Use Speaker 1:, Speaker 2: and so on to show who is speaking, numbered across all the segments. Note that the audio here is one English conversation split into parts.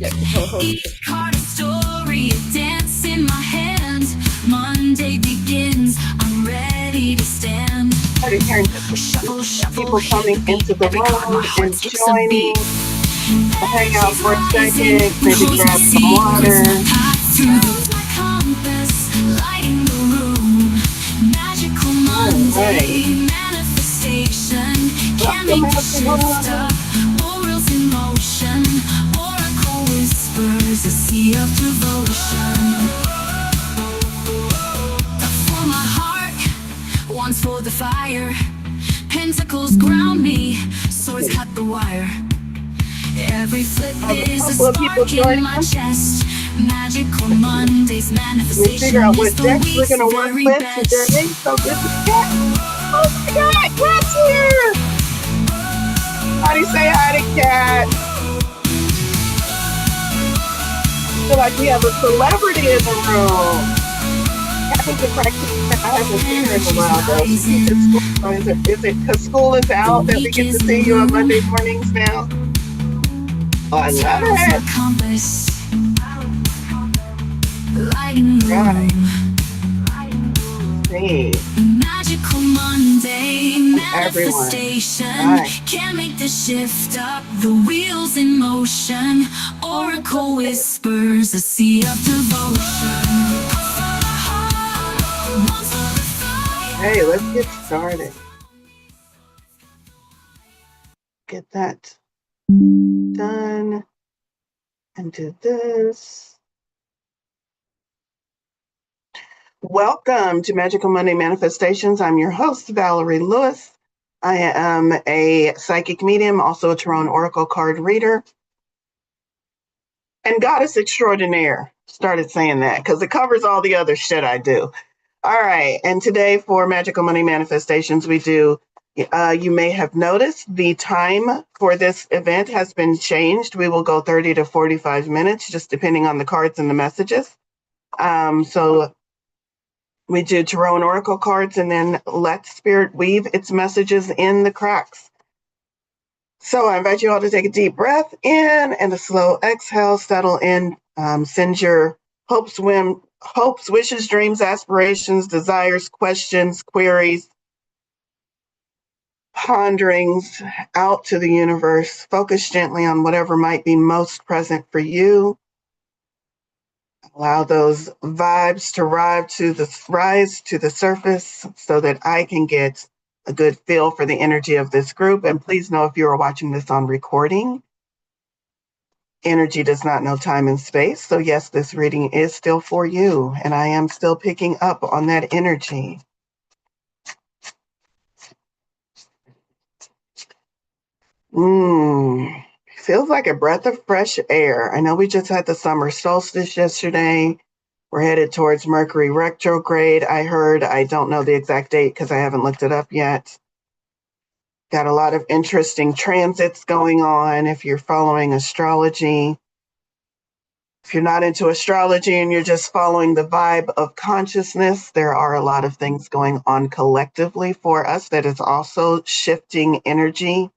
Speaker 1: Yeah, co-host.
Speaker 2: Each card a story, a dance in my hand. Monday begins, I'm ready to stand.
Speaker 1: Already hearing
Speaker 2: Shuffle, shuffle,
Speaker 1: people
Speaker 2: hit
Speaker 1: coming
Speaker 2: the beat.
Speaker 1: into the
Speaker 2: Every card, my
Speaker 1: room
Speaker 2: heart
Speaker 1: and
Speaker 2: skips a beat.
Speaker 1: joining. We'll hang out
Speaker 2: Energies
Speaker 1: for a
Speaker 2: rising,
Speaker 1: second, maybe
Speaker 2: knows my
Speaker 1: grab some
Speaker 2: secrets, my
Speaker 1: water.
Speaker 2: path through the my compass, lighting the room. Magical
Speaker 1: All right.
Speaker 2: Monday, manifestation. Can't
Speaker 1: Welcome,
Speaker 2: make the shift
Speaker 1: everyone.
Speaker 2: up, world's in motion. Oracle whispers, a sea of devotion. For my heart, one's for the fire. Pentacles ground me, swords cut the wire. Every flip
Speaker 1: I have a
Speaker 2: is a
Speaker 1: couple of people
Speaker 2: spark in
Speaker 1: joining
Speaker 2: my
Speaker 1: us.
Speaker 2: chest. Magical Mondays,
Speaker 1: Let me figure
Speaker 2: manifestation
Speaker 1: out
Speaker 2: is
Speaker 1: what
Speaker 2: the
Speaker 1: decks we're
Speaker 2: week's
Speaker 1: going to work
Speaker 2: very
Speaker 1: with
Speaker 2: best.
Speaker 1: today. So this is Cat. Oh my God, Cat's here. Somebody say hi to Cat. I feel like we have a celebrity in the room. Cat is a practitioner. I haven't seen her in a
Speaker 2: Energies
Speaker 1: while though. She teaches
Speaker 2: rising,
Speaker 1: school. So is it because school is
Speaker 2: the
Speaker 1: out that we
Speaker 2: week
Speaker 1: get to
Speaker 2: is
Speaker 1: see you on
Speaker 2: new.
Speaker 1: Monday mornings now? Oh, I love
Speaker 2: Turtles my
Speaker 1: it.
Speaker 2: compass, lighting the
Speaker 1: Right.
Speaker 2: room.
Speaker 1: See
Speaker 2: Magical Monday,
Speaker 1: everyone.
Speaker 2: manifestation.
Speaker 1: Right.
Speaker 2: Can't make the shift up, the wheels in motion. Oracle whispers, a sea of devotion.
Speaker 1: Hey, let's get started. Get that done and do this. Welcome to Magical Monday Manifestations. I'm your host, Valorie Lewis. I am a psychic medium, also a Tarot and Oracle card reader, and goddess extraordinaire. Started saying that because it covers all the other shit I do. All right, and today for Magical Money Manifestations, we do, you may have noticed the time for this event has been changed. We will go 30 to 45 minutes, just depending on the cards and the messages. So we do Tarot and Oracle cards, and then let Spirit weave its messages in the cracks. So I invite you all to take a deep breath in and a slow exhale, settle in, send your hopes, wishes, dreams, aspirations, desires, questions, queries, ponderings out to the universe. Focus gently on whatever might be most present for you. Allow those vibes to rise to the surface so that I can get a good feel for the energy of this group. And please know if you are watching this on recording, energy does not know time and space. So yes, this reading is still for you, and I am still picking up on that energy. Feels like a breath of fresh air. I know we just had the summer solstice yesterday. We're headed towards Mercury retrograde. I heard, I don't know the exact date because I haven't looked it up yet. Got a lot of interesting transits going on if you're following astrology. If you're not into astrology and you're just following the vibe of consciousness, there are a lot of things going on collectively for us that is also shifting energy.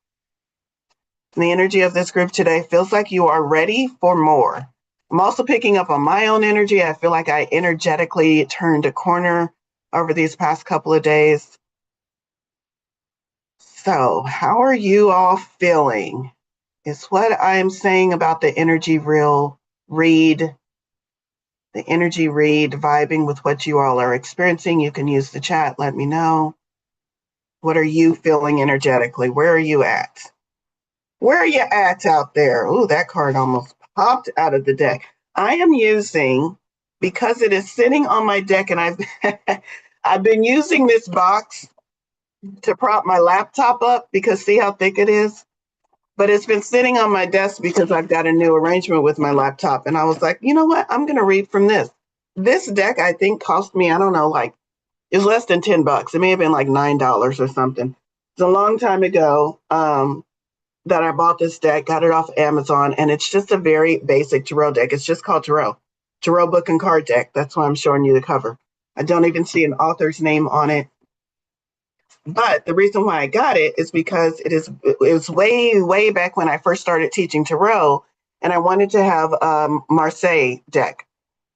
Speaker 1: And the energy of this group today feels like you are ready for more. I'm also picking up on my own energy. I feel like I energetically turned a corner over these past couple of days. So, how are you all feeling? Is what I'm saying about the energy read, the energy read, vibing with what you all are experiencing. You can use the chat, let me know. What are you feeling energetically? Where are you at? Where are you at out there? Ooh, that card almost popped out of the deck. I am using, because it is sitting on my deck, and I've been using this box to prop my laptop up because see how thick it is? But it's been sitting on my desk because I've got a new arrangement with my laptop. And I was like, you know what? I'm going to read from this. This deck, I think, cost me, I don't know, like, it's less than $10. It may have been like $9 or something. It's a long time ago that I bought this deck, got it off Amazon, and it's just a very basic tarot deck. It's just called Tarot Book and Card Deck. That's why I'm showing you the cover. I don't even see an author's name on it. But the reason why I got it is because it was way, way back when I first started teaching tarot. And I wanted to have Marseille deck.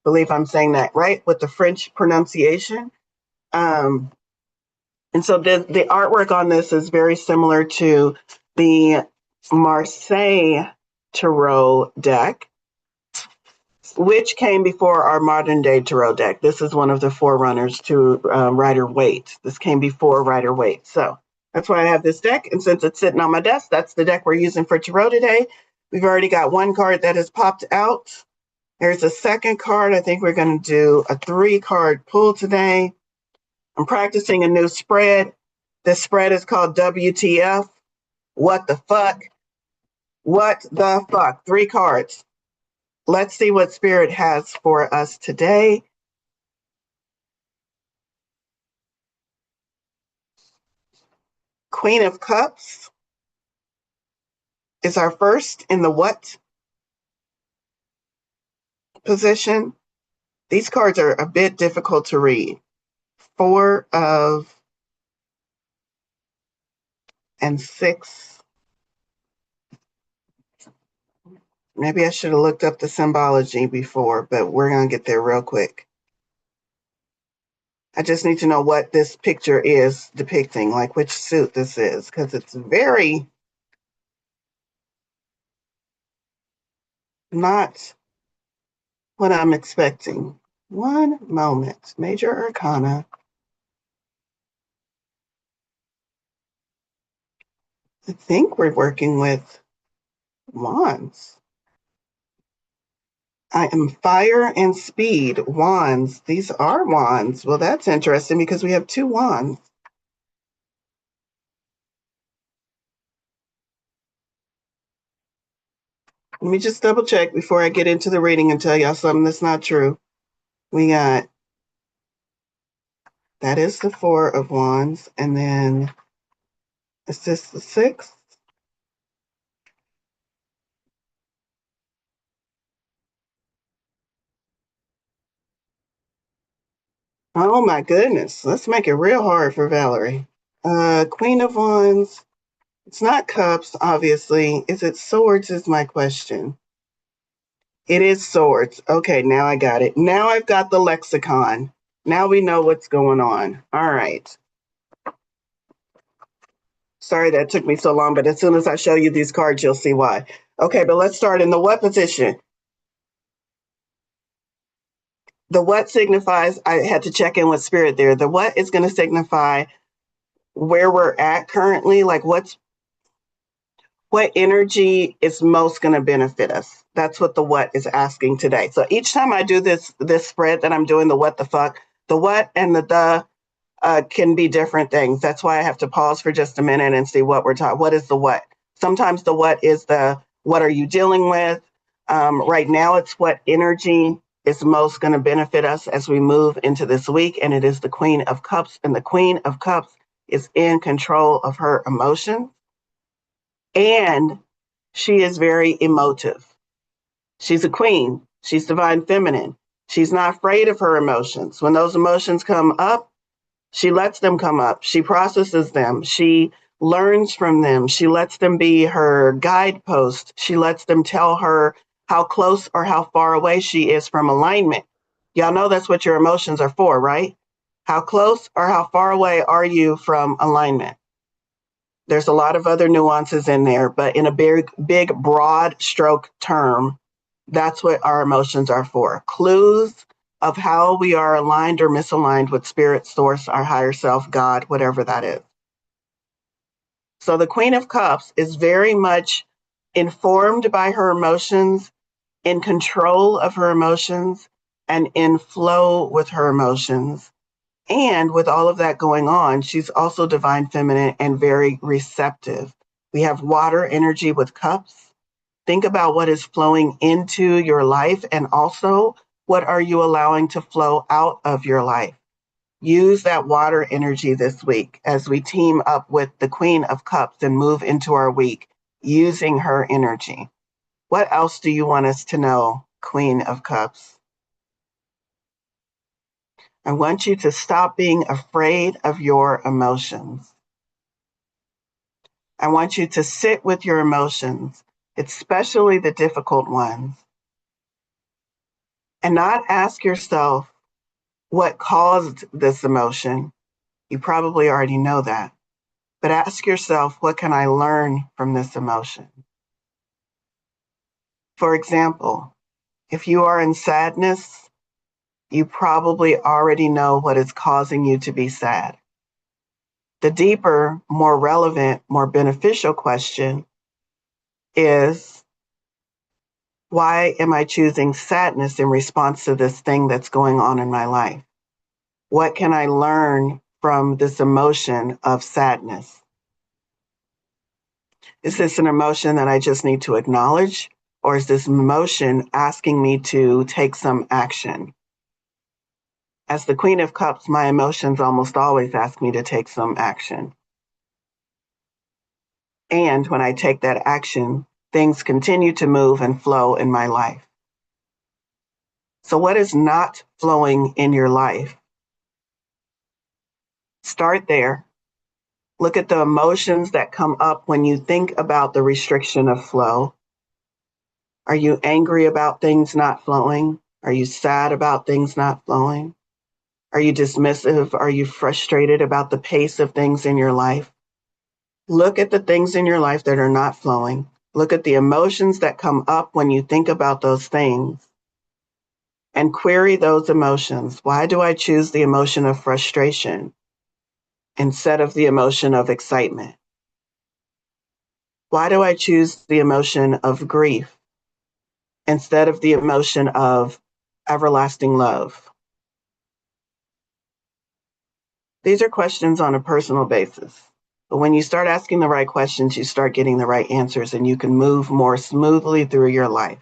Speaker 1: Believe I'm saying that right with the French pronunciation. Um, and so the artwork on this is very similar to the Marseille Tarot deck, which came before our modern day tarot deck. This is one of the forerunners to Rider-Waite. This came before Rider-Waite. So that's why I have this deck. And since it's sitting on my desk, that's the deck we're using for tarot today. We've already got one card that has popped out. There's a second card. I think we're going to do a 3-card pull today. I'm practicing a new spread. This spread is called WTF. What the fuck? What the fuck? 3 cards. Let's see what Spirit has for us today. Queen of Cups is our first in the what position. These cards are a bit difficult to read. 4 of and 6. Maybe I should have looked up the symbology before, but we're going to get there real quick. I just need to know what this picture is depicting, like which suit this is, because it's very not what I'm expecting. One moment. Major Arcana. I think we're working with wands. I am fire and speed. Wands. These are wands. Well, that's interesting because we have 2 wands. Let me just double check before I get into the reading and tell y'all something that's not true. We got, that is the 4 of wands. And then, is this the 6? Oh my goodness. Let's make it real hard for Valorie. Queen of Wands. It's not cups, obviously. Is it swords is my question. It is swords. Okay, now I got it. Now I've got the lexicon. Now we know what's going on. All right. Sorry that took me so long, but as soon as I show you these cards, you'll see why. Okay, but let's start in the what position. The what signifies, I had to check in with Spirit there. The what is going to signify where we're at currently, like what energy is most going to benefit us. That's what the what is asking today. So each time I do this spread that I'm doing, the what the fuck, the what and the can be different things. That's why I have to pause for just a minute and see what we're talking. What is the what? Sometimes the what is the what are you dealing with? Right now, it's what energy is most going to benefit us as we move into this week, and it is the Queen of Cups, and the Queen of Cups is in control of her emotions, and she is very emotive. She's a queen. She's divine feminine. She's not afraid of her emotions. When those emotions come up, she lets them come up. She processes them. She learns from them. She lets them be her guidepost. She lets them tell her how close or how far away she is from alignment. Y'all know that's what your emotions are for, right? How close or how far away are you from alignment? There's a lot of other nuances in there, but in a big, broad stroke term, that's what our emotions are for. Clues of how we are aligned or misaligned with spirit, source, our higher self, God, whatever that is. So the Queen of Cups is very much informed by her emotions, in control of her emotions, and in flow with her emotions. And with all of that going on, she's also divine feminine and very receptive. We have water energy with cups. Think about what is flowing into your life, and also what are you allowing to flow out of your life. Use that water energy this week as we team up with the Queen of Cups and move into our week using her energy. What else do you want us to know, Queen of Cups? I want you to stop being afraid of your emotions. I want you to sit with your emotions especially the difficult ones, and not ask yourself what caused this emotion. You probably already know that. But ask yourself, what can I learn from this emotion? For example, if you are in sadness, you probably already know what is causing you to be sad. The deeper, more relevant, more beneficial question is, why am I choosing sadness in response to this thing that's going on in my life? What can I learn from this emotion of sadness? Is this an emotion that I just need to acknowledge? Or is this emotion asking me to take some action? As the Queen of Cups, my emotions almost always ask me to take some action. And when I take that action, things continue to move and flow in my life. So, what is not flowing in your life? Start there. Look at the emotions that come up when you think about the restriction of flow. Are you angry about things not flowing? Are you sad about things not flowing? Are you dismissive? Are you frustrated about the pace of things in your life? Look at the things in your life that are not flowing. Look at the emotions that come up when you think about those things and query those emotions. Why do I choose the emotion of frustration instead of the emotion of excitement? Why do I choose the emotion of grief instead of the emotion of everlasting love? These are questions on a personal basis. But when you start asking the right questions, you start getting the right answers and you can move more smoothly through your life.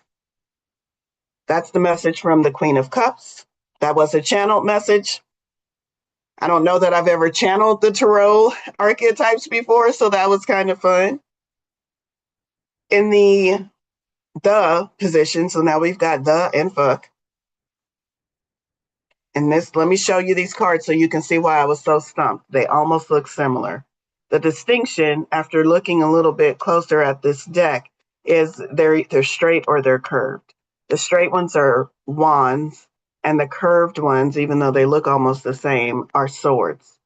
Speaker 1: That's the message from the Queen of Cups. That was a channeled message. I don't know that I've ever channeled the tarot archetypes before, so that was kind of fun. In the position, so now we've got the and fuck. And this, let me show you these cards so you can see why I was so stumped. They almost look similar. The distinction, after looking a little bit closer at this deck, is they're straight or they're curved. The straight ones are wands, and the curved ones, even though they look almost the same, are swords,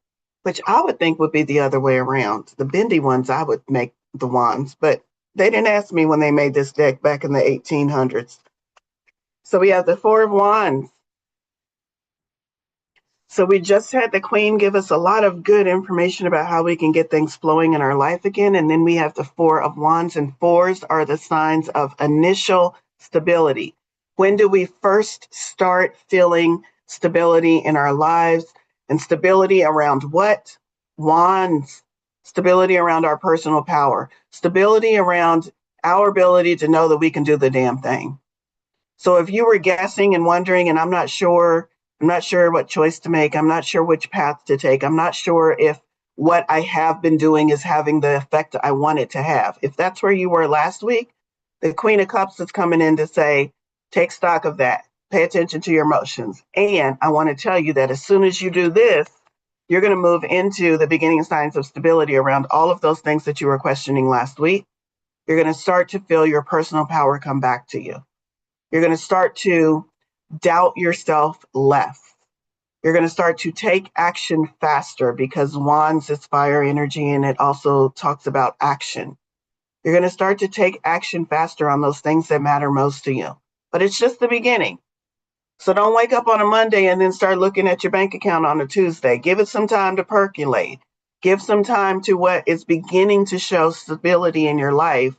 Speaker 1: which I would think would be the other way around. The bendy ones, I would make the wands, but they didn't ask me when they made this deck back in the 1800s. So we have the Four of Wands. So we just had the Queen give us a lot of good information about how we can get things flowing in our life again. And then we have the Four of Wands, and fours are the signs of initial stability. When do we first start feeling stability in our lives? And stability around what? Wands. Stability around our personal power. Stability around our ability to know that we can do the damn thing. So if you were guessing and wondering, and I'm not sure what choice to make, I'm not sure which path to take, I'm not sure if what I have been doing is having the effect I want it to have. If that's where you were last week, the Queen of Cups is coming in to say, take stock of that. Pay attention to your emotions. And I want to tell you that as soon as you do this, you're going to move into the beginning signs of stability around all of those things that you were questioning last week. You're going to start to feel your personal power come back to you. You're going to start to doubt yourself less. You're going to start to take action faster because wands is fire energy and it also talks about action. You're going to start to take action faster on those things that matter most to you. But it's just the beginning. So don't wake up on a Monday and then start looking at your bank account on a Tuesday. Give it some time to percolate. Give some time to what is beginning to show stability in your life,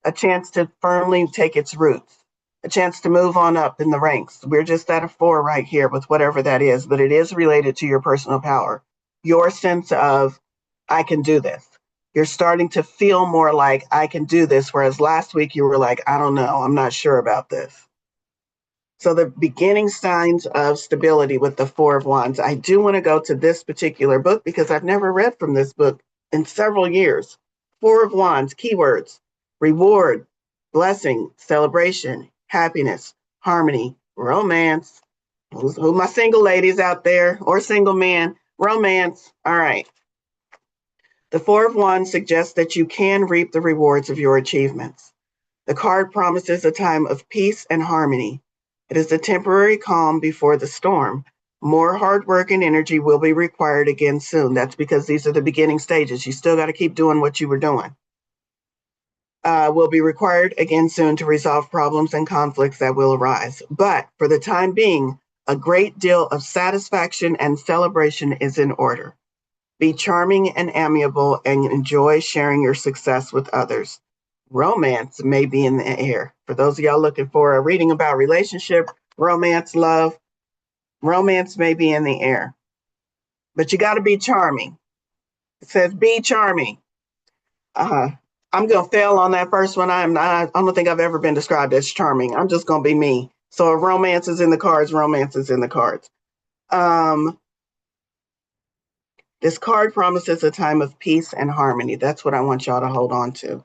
Speaker 1: a chance to firmly take its roots, a chance to move on up in the ranks. We're just at a 4 right here with whatever that is, but it is related to your personal power, your sense of, I can do this. You're starting to feel more like, I can do this, whereas last week you were like, I don't know, I'm not sure about this. So the beginning signs of stability with the Four of Wands. I do want to go to this particular book because I've never read from this book in several years. Four of Wands, keywords: reward, blessing, celebration, happiness, harmony, romance. Who my single ladies out there or single men? Romance. All right. The Four of Wands suggests that you can reap the rewards of your achievements. The card promises a time of peace and harmony. It is a temporary calm before the storm. More hard work and energy will be required again soon. That's because these are the beginning stages. You still got to keep doing what you were doing. Will be required again soon to resolve problems and conflicts that will arise. But for the time being, a great deal of satisfaction and celebration is in order. Be charming and amiable and enjoy sharing your success with others. Romance may be in the air. For those of y'all looking for a reading about relationship, romance, love, romance may be in the air. But you got to be charming. It says be charming. I'm going to fail on that first one. I don't think I've ever been described as charming. I'm just going to be me. So if romance is in the cards, romance is in the cards. This card promises a time of peace and harmony. That's what I want y'all to hold on to.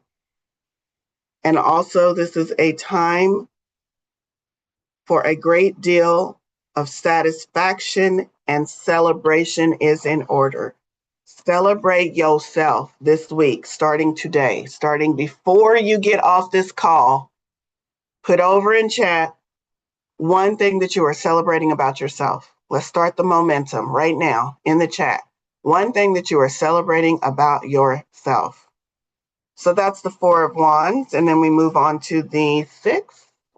Speaker 1: And also, this is a time for a great deal of satisfaction and celebration is in order. Celebrate yourself this week, starting today, starting before you get off this call. Put over in chat one thing that you are celebrating about yourself. Let's start the momentum right now in the chat. One thing that you are celebrating about yourself. So that's the Four of Wands. And then we move on to the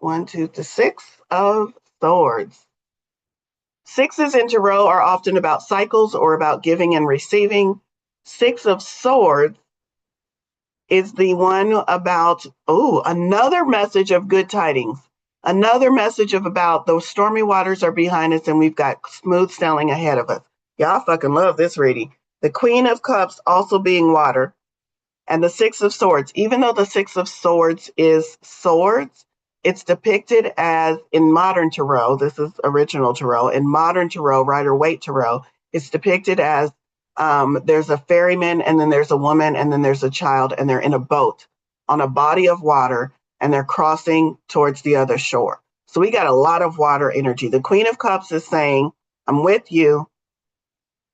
Speaker 1: the Six of Swords. Sixes in tarot are often about cycles or about giving and receiving. Six of Swords is the one about, another message of good tidings. Another message of about those stormy waters are behind us and we've got smooth sailing ahead of us. Y'all fucking love this reading. The Queen of Cups also being water. And the Six of Swords, even though the Six of Swords is swords, it's depicted as, in modern tarot, this is original tarot, in modern tarot, Rider-Waite tarot, it's depicted as there's a ferryman and then there's a woman and then there's a child and they're in a boat on a body of water and they're crossing towards the other shore. So we got a lot of water energy. The Queen of Cups is saying, I'm with you.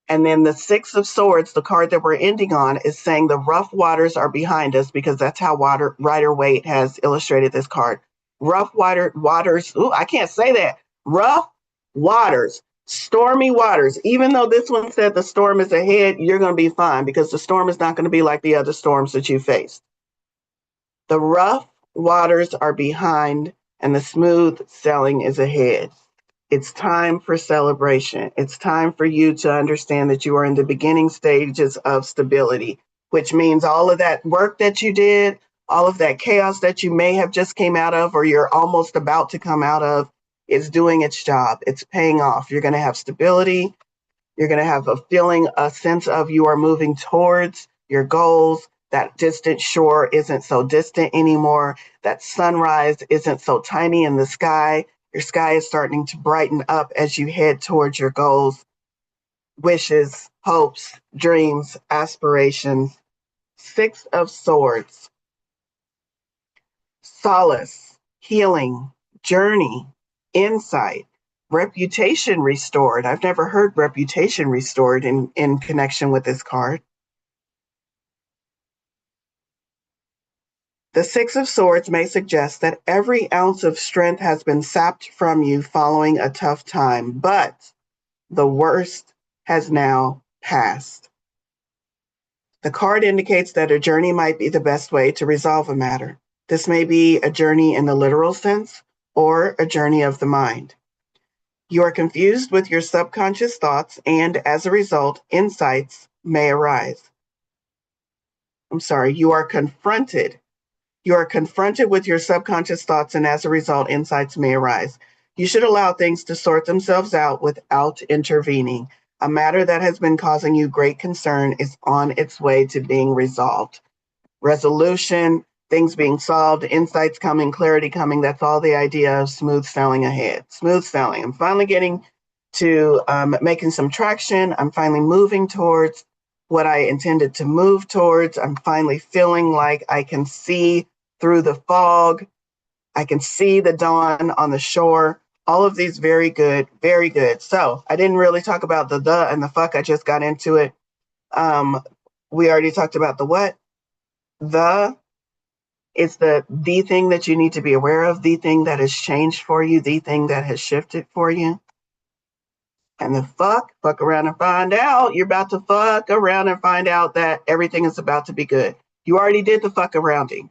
Speaker 1: And then the Six of Swords, the card that we're ending on, is saying the rough waters are behind us because that's how Rider-Waite has illustrated this card. Rough waters, I can't say that. Rough waters, stormy waters. Even though this one said the storm is ahead, you're going to be fine because the storm is not going to be like the other storms that you faced. The rough waters are behind and the smooth sailing is ahead. It's time for celebration. It's time for you to understand that you are in the beginning stages of stability, which means all of that work that you did, all of that chaos that you may have just came out of or you're almost about to come out of is doing its job. It's paying off. You're going to have stability. You're going to have a sense of you are moving towards your goals. That distant shore isn't so distant anymore. That sunrise isn't so tiny in the sky. Your sky is starting to brighten up as you head towards your goals, wishes, hopes, dreams, aspirations. Six of Swords. Solace, healing, journey, insight, reputation restored. I've never heard reputation restored in connection with this card. The Six of Swords may suggest that every ounce of strength has been sapped from you following a tough time, but the worst has now passed. The card indicates that a journey might be the best way to resolve a matter. This may be a journey in the literal sense or a journey of the mind. You are confused with your subconscious thoughts, and as a result, insights may arise. You are confronted. You are confronted with your subconscious thoughts, and as a result, insights may arise. You should allow things to sort themselves out without intervening. A matter that has been causing you great concern is on its way to being resolved. Resolution, things being solved, insights coming, clarity coming. That's all the idea of smooth sailing ahead. Smooth sailing. I'm finally getting to making some traction. I'm finally moving towards what I intended to move towards. I'm finally feeling like I can see through the fog. I can see the dawn on the shore. All of these very good, very good. So I didn't really talk about the and the fuck. I just got into it. We already talked about the what, the It's the thing that you need to be aware of, the thing that has changed for you, the thing that has shifted for you. And the fuck around and find out. You're about to fuck around and find out that everything is about to be good. You already did the fuck arounding.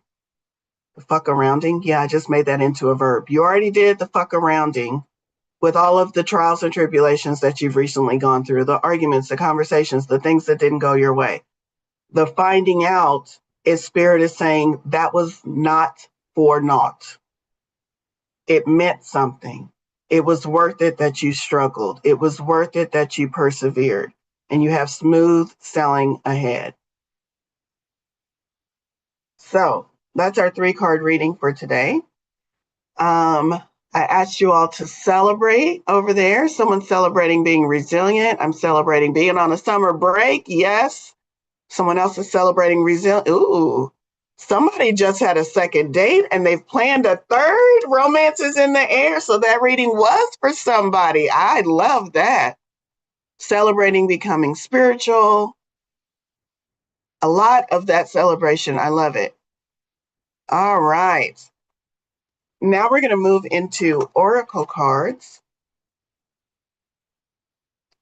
Speaker 1: The fuck arounding? Yeah, I just made that into a verb. You already did the fuck arounding with all of the trials and tribulations that you've recently gone through, the arguments, the conversations, the things that didn't go your way. The finding out is Spirit is saying that was not for naught. It meant something. It was worth it that you struggled. It was worth it that you persevered. And you have smooth sailing ahead. So that's our 3-card reading for today. I asked you all to celebrate over there. Someone's celebrating being resilient. I'm celebrating being on a summer break. Yes. Someone else is celebrating resilience. Ooh, somebody just had a second date and they've planned a third. Romance is in the air. So that reading was for somebody. I love that. Celebrating becoming spiritual. A lot of that celebration. I love it. All right. Now we're going to move into oracle cards.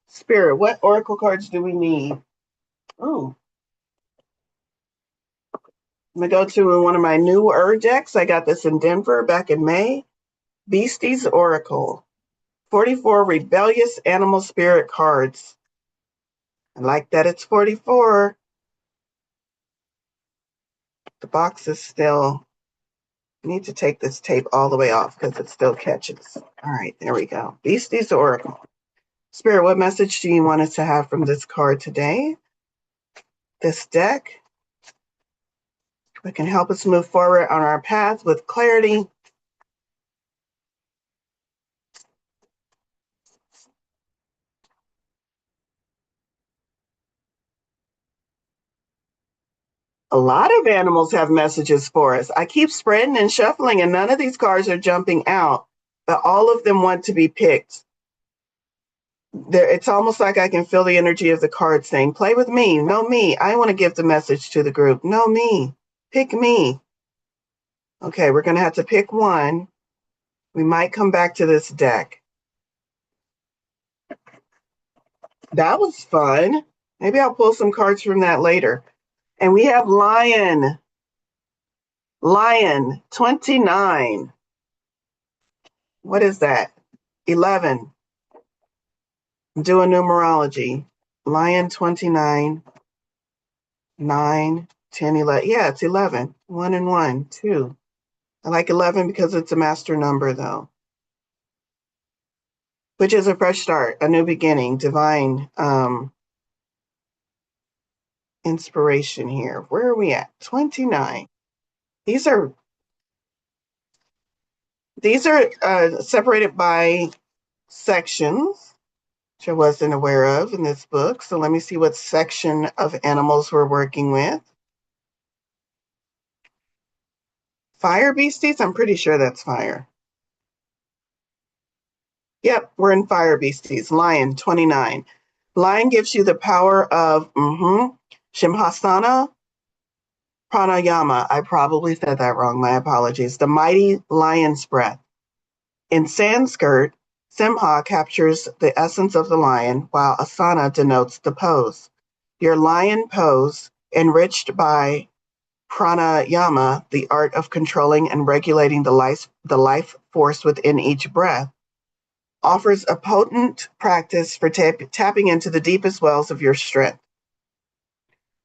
Speaker 1: Spirit, what oracle cards do we need? Oh, I'm going to go to one of my newer decks. I got this in Denver back in May. Beastie's Oracle. 44 rebellious animal spirit cards. I like that it's 44. The box is still, I need to take this tape all the way off because it still catches. All right, there we go. Beastie's Oracle. Spirit, what message do you want us to have from this card today? This deck. It can help us move forward on our path with clarity. A lot of animals have messages for us. I keep spreading and shuffling, and none of these cards are jumping out, but all of them want to be picked. It's almost like I can feel the energy of the card saying, play with me, no me. I want to give the message to the group, no me, pick me. Okay, we're going to have to pick one. We might come back to this deck. That was fun. Maybe I'll pull some cards from that later. And we have Lion. Lion, 29. What is that? 11. Doing numerology. Lion, 29. 9, 10, 11. Yeah, it's 11. 1 and 1, 2. I like 11 because it's a master number, though. Which is a fresh start, a new beginning, divine inspiration here. Where are we at? 29. These are separated by sections, which I wasn't aware of in this book. So let me see what section of animals we're working with. Fire beasties? I'm pretty sure that's fire. Yep, we're in fire beasties. Lion, 29. Lion gives you the power of Shimhasana Pranayama. I probably said that wrong. My apologies. The mighty lion's breath. In Sanskrit, Simha captures the essence of the lion, while asana denotes the pose. Your lion pose, enriched by pranayama, the art of controlling and regulating the life force within each breath, offers a potent practice for tapping into the deepest wells of your strength.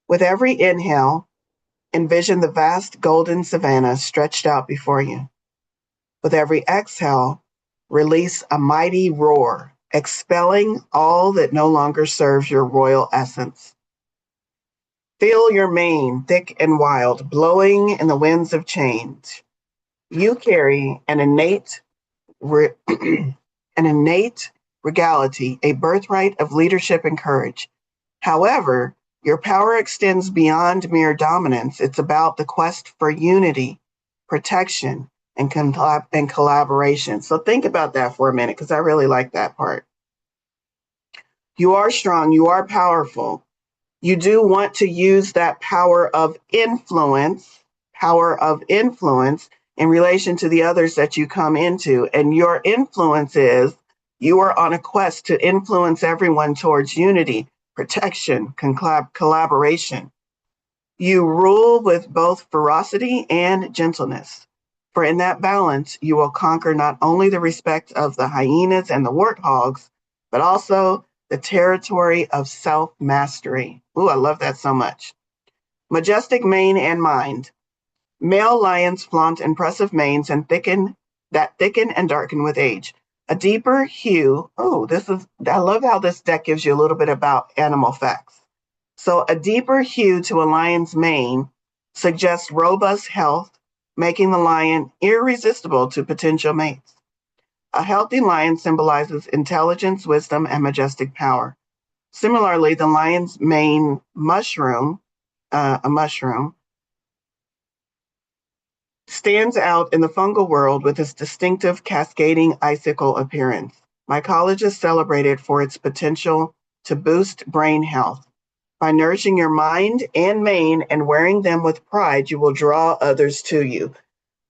Speaker 1: With every inhale, envision the vast golden savanna stretched out before you. With every exhale, release a mighty roar, expelling all that no longer serves your royal essence. Feel your mane, thick and wild, blowing in the winds of change. You carry an innate regality, a birthright of leadership and courage. However, your power extends beyond mere dominance. It's about the quest for unity, protection, and collaboration. So think about that for a minute, because I really like that part. You are strong. You are powerful. You do want to use that power of influence, power of influence in relation to the others that you come into. And your influence is you are on a quest to influence everyone towards unity, protection, collaboration. You rule with both ferocity and gentleness. For in that balance, you will conquer not only the respect of the hyenas and the warthogs, but also the territory of self mastery. Ooh, I love that so much. Majestic mane and mind. Male lions flaunt impressive manes and thicken and darken with age. A deeper hue. Oh, I love how this deck gives you a little bit about animal facts. So a deeper hue to a lion's mane suggests robust health, making the lion irresistible to potential mates. A healthy lion symbolizes intelligence, wisdom, and majestic power. Similarly, the lion's mane mushroom, a mushroom, stands out in the fungal world with its distinctive cascading icicle appearance. Mycologists celebrate it for its potential to boost brain health. By nourishing your mind and mane and wearing them with pride, you will draw others to you.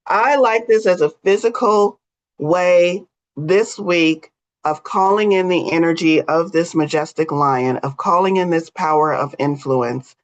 Speaker 1: I like this as a physical way this week of calling in the energy of this majestic lion, of calling in this power of influence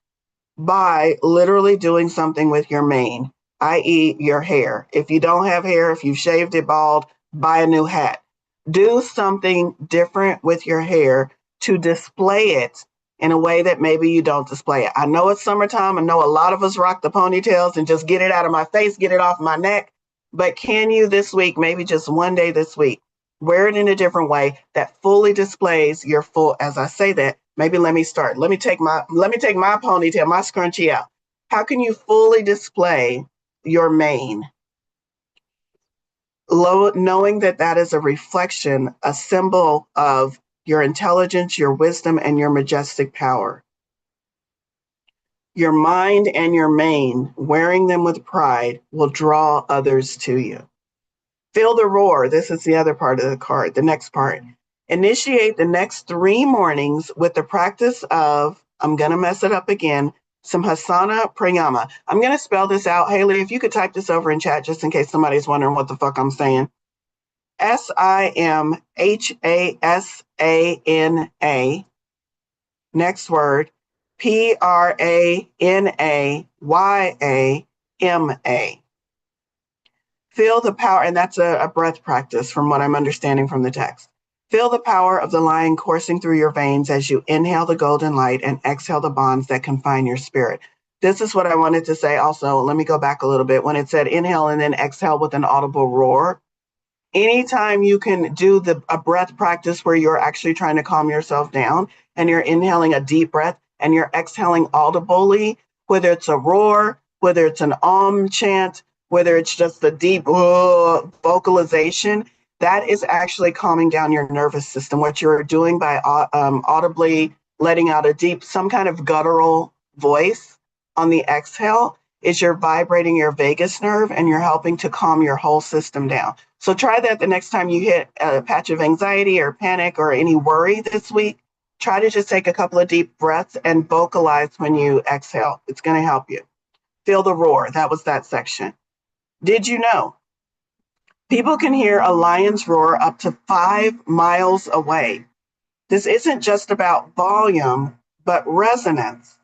Speaker 1: by literally doing something with your mane, i.e., your hair. If you don't have hair, if you've shaved it bald, buy a new hat. Do something different with your hair to display it in a way that maybe you don't display it. I know it's summertime. I know a lot of us rock the ponytails and just get it out of my face, get it off my neck. But can you this week, maybe just one day this week, wear it in a different way that fully displays your full, as I say that, maybe let me start. Let me take my ponytail, my scrunchie out. How can you fully display your mane? Knowing that that is a reflection, a symbol of your intelligence, your wisdom, and your majestic power. Your mind and your mane, wearing them with pride, will draw others to you. Feel the roar. This is the other part of the card, the next part. Initiate the next 3 mornings with the practice of, I'm going to mess it up again, some Hasana Prayama. I'm going to spell this out. Haley, if you could type this over in chat just in case somebody's wondering what the fuck I'm saying. Simhasana. Next word, Pranayama. Feel the power, and that's a breath practice from what I'm understanding from the text. Feel the power of the lion coursing through your veins as you inhale the golden light and exhale the bonds that confine your spirit. This is what I wanted to say also. Let me go back a little bit. When it said inhale and then exhale with an audible roar, anytime you can do a breath practice where you're actually trying to calm yourself down and you're inhaling a deep breath and you're exhaling audibly, whether it's a roar, whether it's an chant, whether it's just a deep vocalization, that is actually calming down your nervous system. What you're doing by audibly letting out a deep, some kind of guttural voice on the exhale is you're vibrating your vagus nerve and you're helping to calm your whole system down. So try that the next time you hit a patch of anxiety or panic or any worry this week. Try to just take a couple of deep breaths and vocalize when you exhale. It's going to help you. Feel the roar. That was that section. Did you know people can hear a lion's roar up to 5 miles away? This isn't just about volume, but resonance.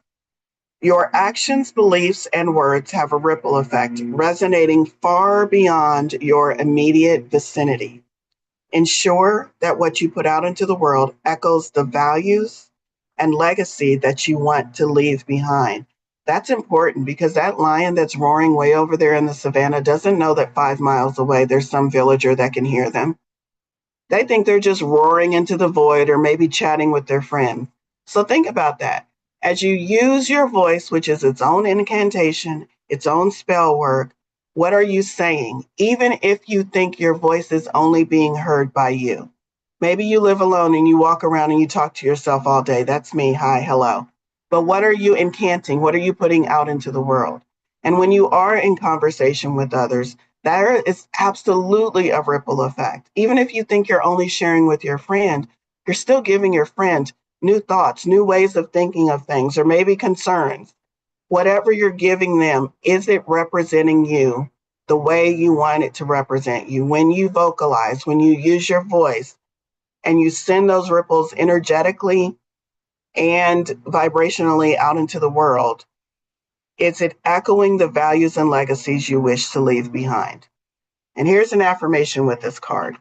Speaker 1: Your actions, beliefs, and words have a ripple effect, resonating far beyond your immediate vicinity. Ensure that what you put out into the world echoes the values and legacy that you want to leave behind. That's important because that lion that's roaring way over there in the savannah doesn't know that 5 miles away there's some villager that can hear them. They think they're just roaring into the void or maybe chatting with their friend. So think about that. As you use your voice, which is its own incantation, its own spell work, what are you saying? Even if you think your voice is only being heard by you. Maybe you live alone and you walk around and you talk to yourself all day. That's me. Hi, hello. But what are you incanting? What are you putting out into the world? And when you are in conversation with others, there is absolutely a ripple effect. Even if you think you're only sharing with your friend, you're still giving your friend new thoughts, new ways of thinking of things, or maybe concerns. Whatever you're giving them, is it representing you the way you want it to represent you? When you vocalize, when you use your voice and you send those ripples energetically and vibrationally out into the world, is it echoing the values and legacies you wish to leave behind? And here's an affirmation with this card.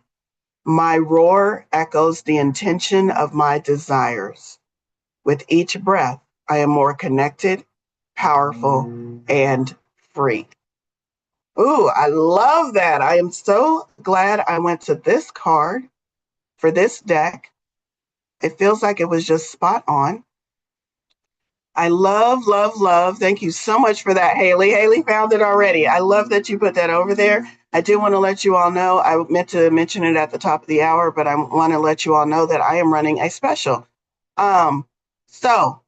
Speaker 1: My roar echoes the intention of my desires. With each breath, I am more connected, powerful, and free. Ooh, I love that. I am so glad I went to this card for this deck. It feels like it was just spot on. I love, love, love. Thank you so much for that, Haley. Haley found it already. I love that you put that over there. I do want to let you all know, I meant to mention it at the top of the hour, but I want to let you all know that I am running a special. So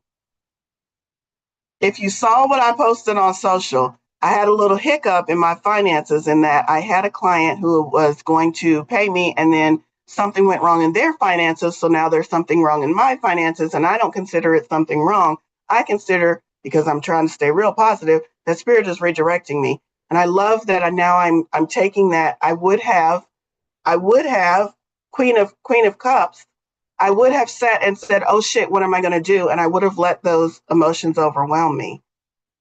Speaker 1: if you saw what I posted on social, I had a little hiccup in my finances in that I had a client who was going to pay me and then something went wrong in their finances. So now there's something wrong in my finances, and I don't consider it something wrong. I consider, because I'm trying to stay real positive, that spirit is redirecting me. And I love that I'm taking that. I would have Queen of Cups. I would have sat and said, oh shit, what am I going to do? And I would have let those emotions overwhelm me.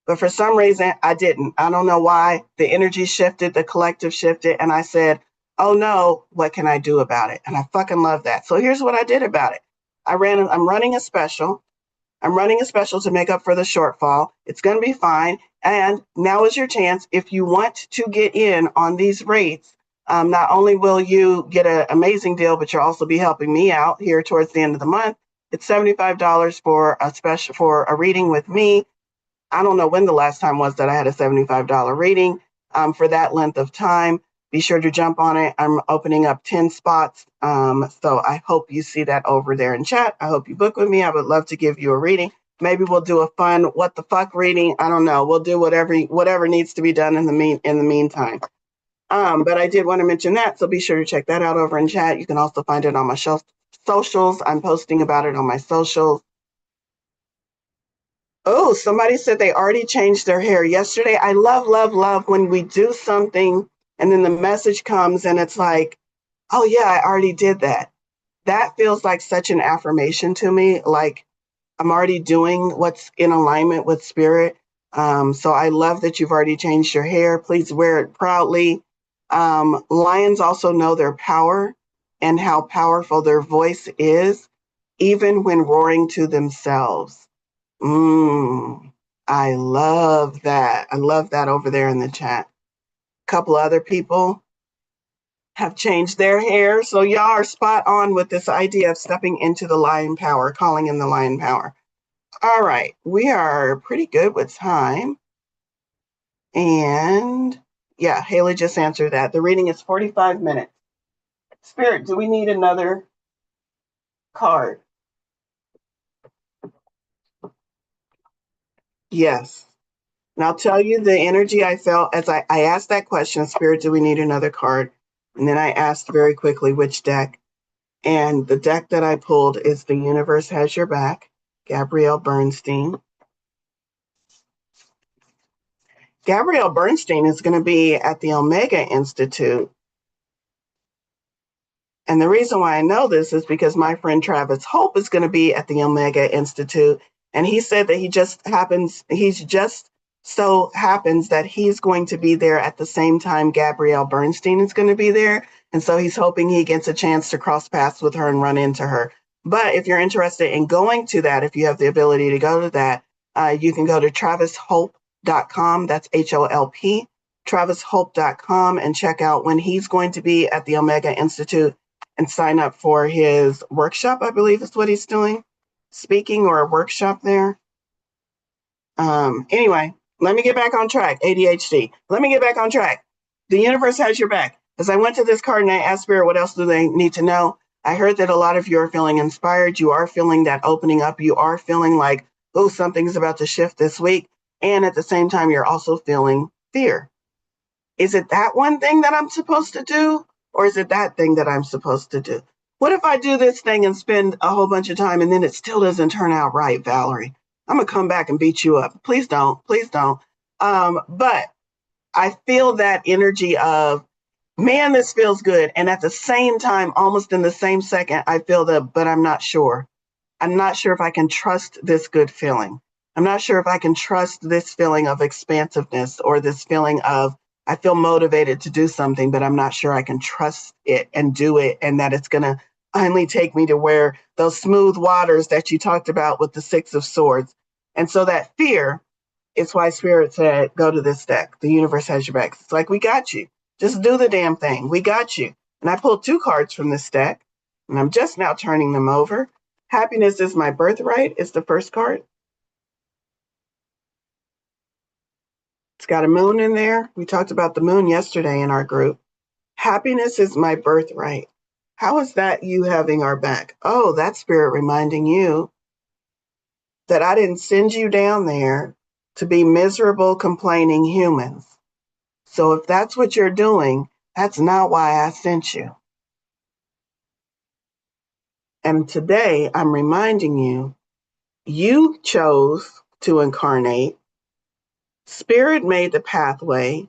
Speaker 1: But for some reason, I didn't. I don't know why. The energy shifted, the collective shifted, and I said, oh no, what can I do about it? And I fucking love that. So here's what I did about it. I'm running a special. I'm running a special to make up for the shortfall. It's going to be fine. And now is your chance. If you want to get in on these rates, not only will you get an amazing deal, but you'll also be helping me out here towards the end of the month. It's $75 for a special, for a reading with me. I don't know when the last time was that I had a $75 reading for that length of time. Be sure to jump on it. I'm opening up 10 spots. So I hope you see that over there in chat. I hope you book with me. I would love to give you a reading. Maybe we'll do a fun what the fuck reading. I don't know. We'll do whatever needs to be done in the meantime. But I did want to mention that. So be sure to check that out over in chat. You can also find it on my socials. I'm posting about it on my socials. Oh, somebody said they already changed their hair yesterday. I love, love, love when we do something and then the message comes and it's like, oh yeah, I already did that. That feels like such an affirmation to me. Like I'm already doing what's in alignment with spirit. So I love that you've already changed your hair. Please wear it proudly. Lions also know their power and how powerful their voice is, even when roaring to themselves. I love that. I love that over there in the chat. A couple other people have changed their hair. So y'all are spot on with this idea of stepping into the lion power, calling in the lion power. All right, we are pretty good with time. And yeah, Haley just answered that. The reading is 45 minutes. Spirit, do we need another card? Yes. And I'll tell you the energy I felt as I asked that question, Spirit, do we need another card? And then I asked very quickly which deck. And the deck that I pulled is The Universe Has Your Back, Gabrielle Bernstein. Gabrielle Bernstein is going to be at the Omega Institute. And the reason why I know this is because my friend Travis Hope is going to be at the Omega Institute. And he said that he just so happens that he's going to be there at the same time Gabrielle Bernstein is going to be there. And so he's hoping he gets a chance to cross paths with her and run into her. But if you're interested in going to that, if you have the ability to go to that, you can go to travishope.com. That's HOLP, travishope.com, and check out when he's going to be at the Omega Institute and sign up for his workshop, I believe is what he's doing, speaking or a workshop there. Anyway, let me get back on track, ADHD. Let me get back on track. The universe has your back. As I went to this card and I asked Spirit, what else do they need to know? I heard that a lot of you are feeling inspired. You are feeling that opening up. You are feeling like, oh, something's about to shift this week. And at the same time, you're also feeling fear. Is it that one thing that I'm supposed to do? Or is it that thing that I'm supposed to do? What if I do this thing and spend a whole bunch of time and then it still doesn't turn out right, Valorie? I'm going to come back and beat you up. Please don't. Please don't. But I feel that energy of, man, this feels good. And at the same time, almost in the same second, I feel but I'm not sure. I'm not sure if I can trust this good feeling. I'm not sure if I can trust this feeling of expansiveness or this feeling of I feel motivated to do something, but I'm not sure I can trust it and do it, and that it's going to finally take me to where those smooth waters that you talked about with the Six of Swords. And so that fear is why Spirit said, go to this deck. The universe has your back. It's like, we got you. Just do the damn thing. We got you. And I pulled 2 cards from this deck, and I'm just now turning them over. Happiness is my birthright is the first card. It's got a moon in there. We talked about the moon yesterday in our group. Happiness is my birthright. How is that you having our back? Oh, that's Spirit reminding you that I didn't send you down there to be miserable, complaining humans. So if that's what you're doing, that's not why I sent you. And today I'm reminding you, you chose to incarnate. Spirit made the pathway.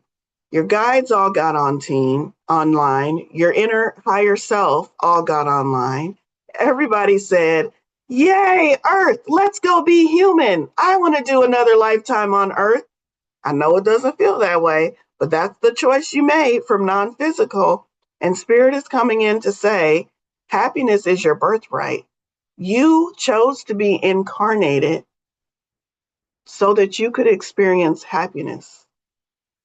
Speaker 1: Your guides all got online. Your inner higher self all got online. Everybody said, yay, Earth, let's go be human. I want to do another lifetime on Earth. I know it doesn't feel that way, but that's the choice you made from non-physical. And Spirit is coming in to say, happiness is your birthright. You chose to be incarnated so that you could experience happiness.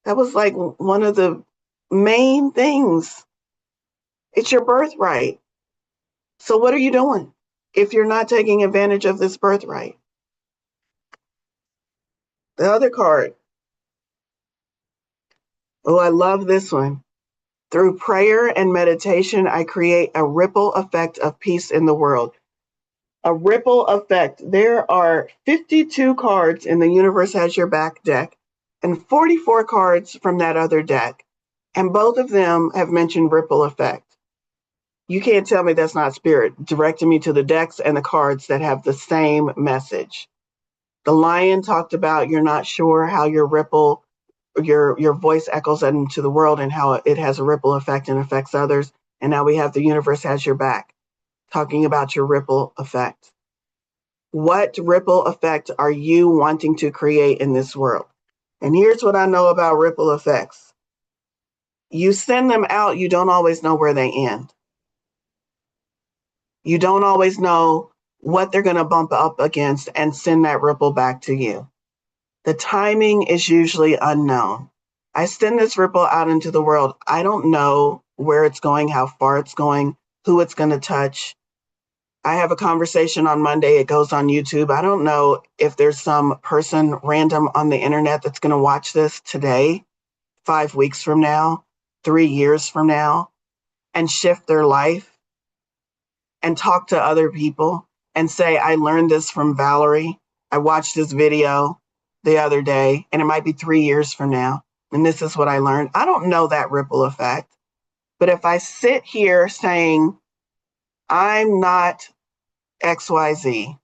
Speaker 1: That was like one of the main things. It's your birthright. So what are you doing if you're not taking advantage of this birthright? The other card. Oh, I love this one. Through prayer and meditation, I create a ripple effect of peace in the world. A ripple effect. There are 52 cards in the Universe Has Your Back deck and 44 cards from that other deck. And both of them have mentioned ripple effect. You can't tell me that's not Spirit directing me to the decks and the cards that have the same message. The Lion talked about you're not sure how your voice echoes into the world and how it has a ripple effect and affects others. And now we have the Universe Has Your Back talking about your ripple effect. What ripple effect are you wanting to create in this world? And here's what I know about ripple effects. You send them out, you don't always know where they end. You don't always know what they're going to bump up against and send that ripple back to you. The timing is usually unknown. I send this ripple out into the world. I don't know where it's going, how far it's going, who it's going to touch. I have a conversation on Monday. It goes on YouTube. I don't know if there's some person random on the internet that's going to watch this today, 5 weeks from now, 3 years from now, and shift their life and talk to other people and say, I learned this from Valorie. I watched this video the other day, and it might be 3 years from now, and this is what I learned. I don't know that ripple effect. But if I sit here saying, I'm not XYZ,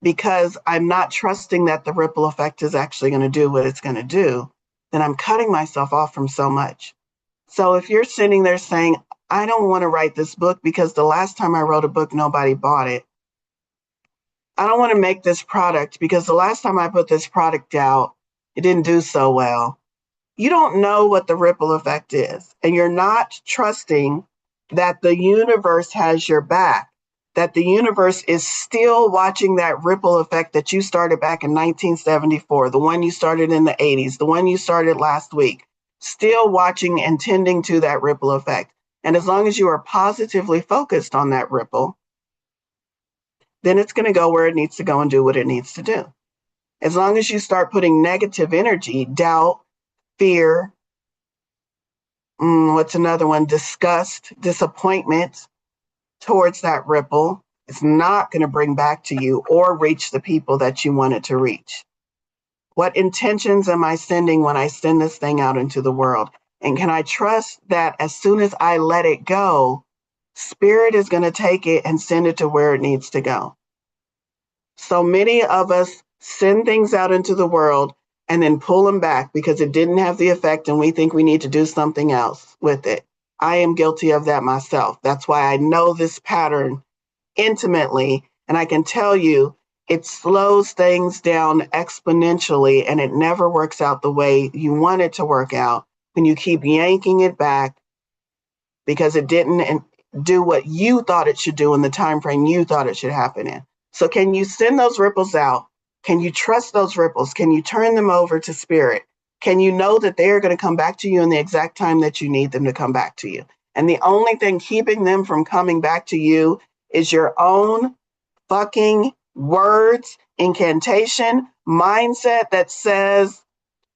Speaker 1: because I'm not trusting that the ripple effect is actually going to do what it's going to do, then I'm cutting myself off from so much. So if you're sitting there saying, I don't want to write this book because the last time I wrote a book, nobody bought it. I don't want to make this product because the last time I put this product out, it didn't do so well. You don't know what the ripple effect is, and you're not trusting that the universe has your back, that the universe is still watching that ripple effect that you started back in 1974, the one you started in the 80s, the one you started last week, still watching and tending to that ripple effect. And as long as you are positively focused on that ripple, then it's going to go where it needs to go and do what it needs to do. As long as you start putting negative energy, doubt, fear, what's another one? Disgust, disappointment towards that ripple, it's not going to bring back to you or reach the people that you want it to reach. What intentions am I sending when I send this thing out into the world? And can I trust that as soon as I let it go, Spirit is going to take it and send it to where it needs to go? So many of us send things out into the world, and then pull them back because it didn't have the effect and we think we need to do something else with it. I am guilty of that myself. That's why I know this pattern intimately. And I can tell you it slows things down exponentially and it never works out the way you want it to work out when you keep yanking it back because it didn't do what you thought it should do in the time frame you thought it should happen in. So can you send those ripples out? Can you trust those ripples? Can you turn them over to spirit? Can you know that they are going to come back to you in the exact time that you need them to come back to you? And the only thing keeping them from coming back to you is your own fucking words, incantation, mindset that says,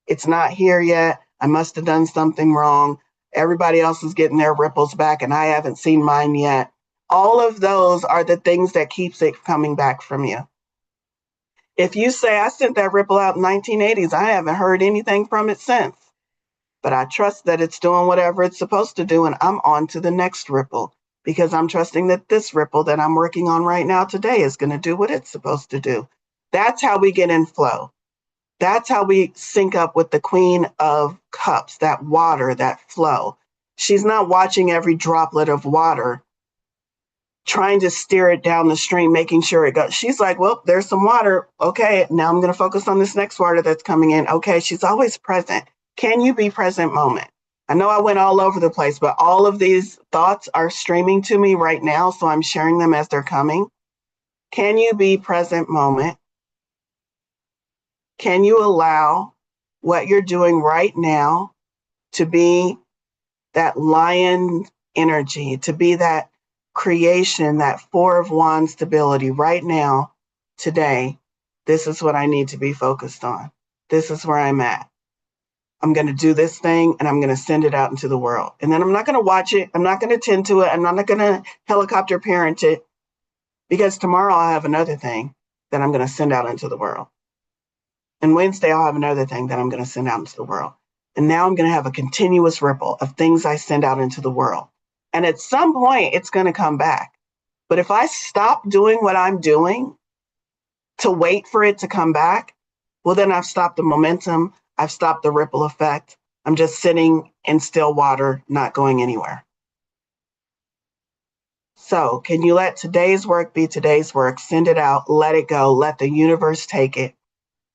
Speaker 1: it's not here yet. I must have done something wrong. Everybody else is getting their ripples back and I haven't seen mine yet. All of those are the things that keeps it coming back from you. If you say, I sent that ripple out in 1980s, I haven't heard anything from it since, but I trust that it's doing whatever it's supposed to do and I'm on to the next ripple because I'm trusting that this ripple that I'm working on right now today is going to do what it's supposed to do. That's how we get in flow. That's how we sync up with the Queen of Cups, that water, that flow. She's not watching every droplet of water, trying to steer it down the stream, making sure it goes. She's like, well, there's some water. Okay, now I'm going to focus on this next water that's coming in. Okay, she's always present. Can you be present moment? I know I went all over the place, but all of these thoughts are streaming to me right now, so I'm sharing them as they're coming. Can you be present moment? Can you allow what you're doing right now to be that lion energy, to be that creation, that Four of Wands stability right now, today? This is what I need to be focused on. This is where I'm at. I'm going to do this thing and I'm going to send it out into the world. And then I'm not going to watch it. I'm not going to tend to it. I'm not going to helicopter parent it because tomorrow I'll have another thing that I'm going to send out into the world. And Wednesday, I'll have another thing that I'm going to send out into the world. And now I'm going to have a continuous ripple of things I send out into the world. And at some point, it's going to come back. But if I stop doing what I'm doing to wait for it to come back, well, then I've stopped the momentum. I've stopped the ripple effect. I'm just sitting in still water, not going anywhere. So can you let today's work be today's work? Send it out, let it go, let the universe take it.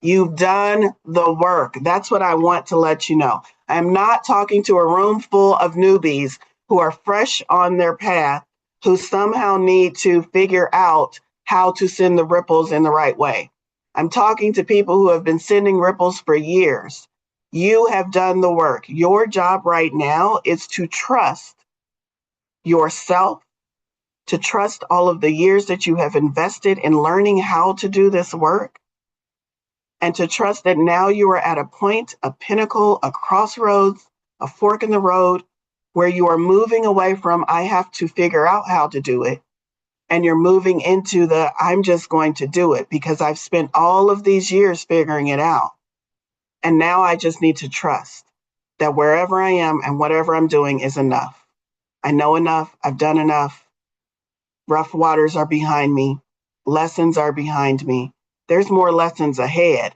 Speaker 1: You've done the work. That's what I want to let you know. I'm not talking to a room full of newbies who are fresh on their path, who somehow need to figure out how to send the ripples in the right way. I'm talking to people who have been sending ripples for years. You have done the work. Your job right now is to trust yourself, to trust all of the years that you have invested in learning how to do this work, and to trust that now you are at a point, a pinnacle, a crossroads, a fork in the road, where you are moving away from, I have to figure out how to do it. And you're moving into the, I'm just going to do it because I've spent all of these years figuring it out. And now I just need to trust that wherever I am and whatever I'm doing is enough. I know enough. I've done enough. Rough waters are behind me. Lessons are behind me. There's more lessons ahead.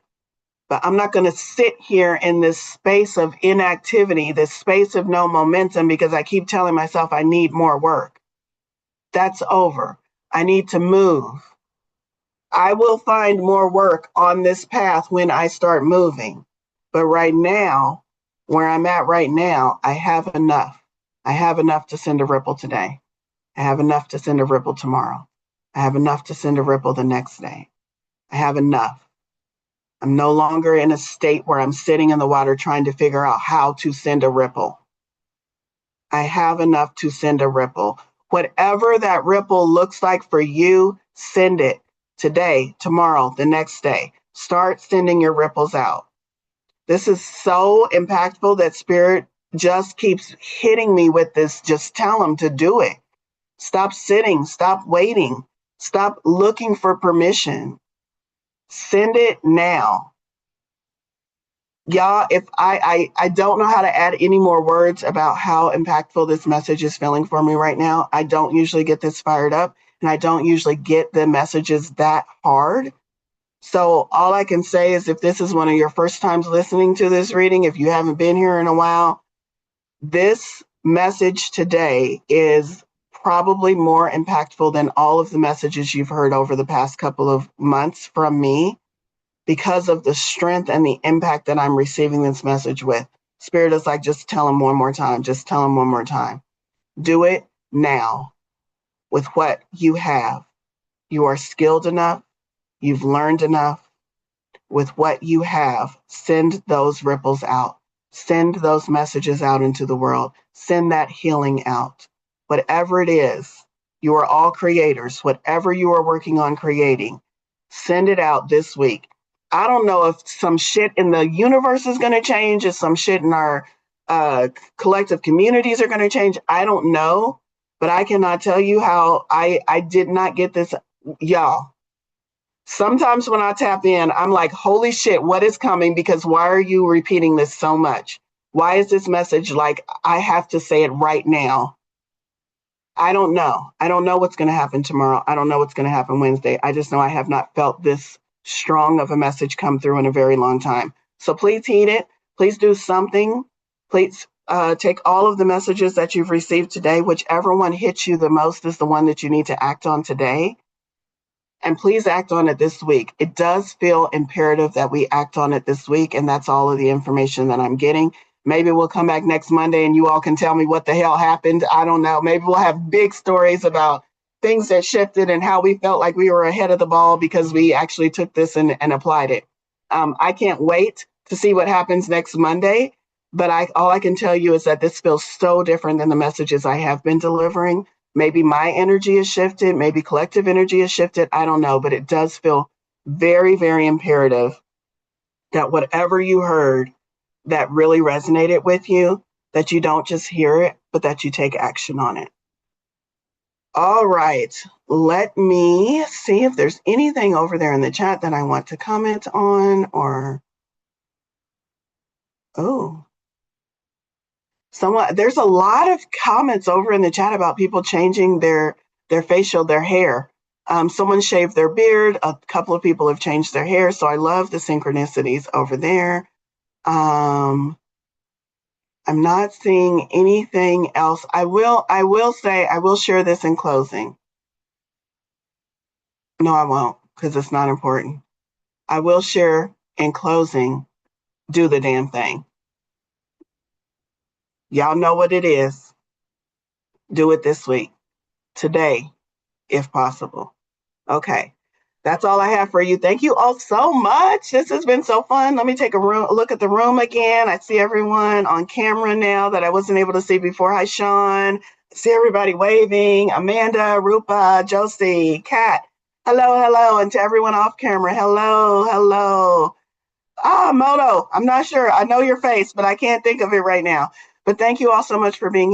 Speaker 1: But I'm not going to sit here in this space of inactivity, this space of no momentum, because I keep telling myself I need more work. That's over. I need to move. I will find more work on this path when I start moving. But right now, where I'm at right now, I have enough. I have enough to send a ripple today. I have enough to send a ripple tomorrow. I have enough to send a ripple the next day. I have enough. I'm no longer in a state where I'm sitting in the water trying to figure out how to send a ripple. I have enough to send a ripple. Whatever that ripple looks like for you, send it today, tomorrow, the next day. Start sending your ripples out. This is so impactful that Spirit just keeps hitting me with this. Just tell them to do it. Stop sitting, stop waiting, stop looking for permission. Send it now. Y'all, if I don't know how to add any more words about how impactful this message is feeling for me right now. I don't usually get this fired up and I don't usually get the messages that hard. So all I can say is if this is one of your first times listening to this reading, if you haven't been here in a while, this message today is probably more impactful than all of the messages you've heard over the past couple of months from me because of the strength and the impact that I'm receiving this message with. Spirit is like, just tell him one more time. Just tell him one more time. Do it now with what you have. You are skilled enough. You've learned enough. With what you have, send those ripples out. Send those messages out into the world. Send that healing out. Whatever it is, you are all creators. Whatever you are working on creating, send it out this week. I don't know if some shit in the universe is going to change, if some shit in our collective communities are going to change. I don't know, but I cannot tell you how I did not get this. Y'all, sometimes when I tap in, I'm like, holy shit, what is coming? Because why are you repeating this so much? Why is this message like I have to say it right now? I don't know. I don't know what's going to happen tomorrow. I don't know what's going to happen Wednesday. I just know I have not felt this strong of a message come through in a very long time. So please heed it. Please do something. Please take all of the messages that you've received today. Whichever one hits you the most is the one that you need to act on today. And please act on it this week. It does feel imperative that we act on it this week, and that's all of the information that I'm getting. Maybe we'll come back next Monday and you all can tell me what the hell happened. I don't know. Maybe we'll have big stories about things that shifted and how we felt like we were ahead of the ball because we actually took this and applied it. I can't wait to see what happens next Monday, but all I can tell you is that this feels so different than the messages I have been delivering. Maybe my energy is shifted, maybe collective energy is shifted. I don't know, but it does feel very, very imperative that whatever you heard that really resonated with you, that you don't just hear it, but that you take action on it. All right, let me see if there's anything over there in the chat that I want to comment on or, oh, there's a lot of comments over in the chat about people changing their their hair. Someone shaved their beard. A couple of people have changed their hair. So I love the synchronicities over there. I'm not seeing anything else. I will say, I will share this in closing. No, I won't, because it's not important. I will share in closing, do the damn thing. Y'all know what it is. Do it this week, today, if possible. Okay. That's all I have for you. Thank you all so much. This has been so fun. Let me take a look at the room again. I see everyone on camera now that I wasn't able to see before. Hi, Sean. I see everybody waving. Amanda, Rupa, Josie, Kat. Hello, hello. And to everyone off camera, hello, hello. Moto. I'm not sure. I know your face, but I can't think of it right now. But thank you all so much for being here.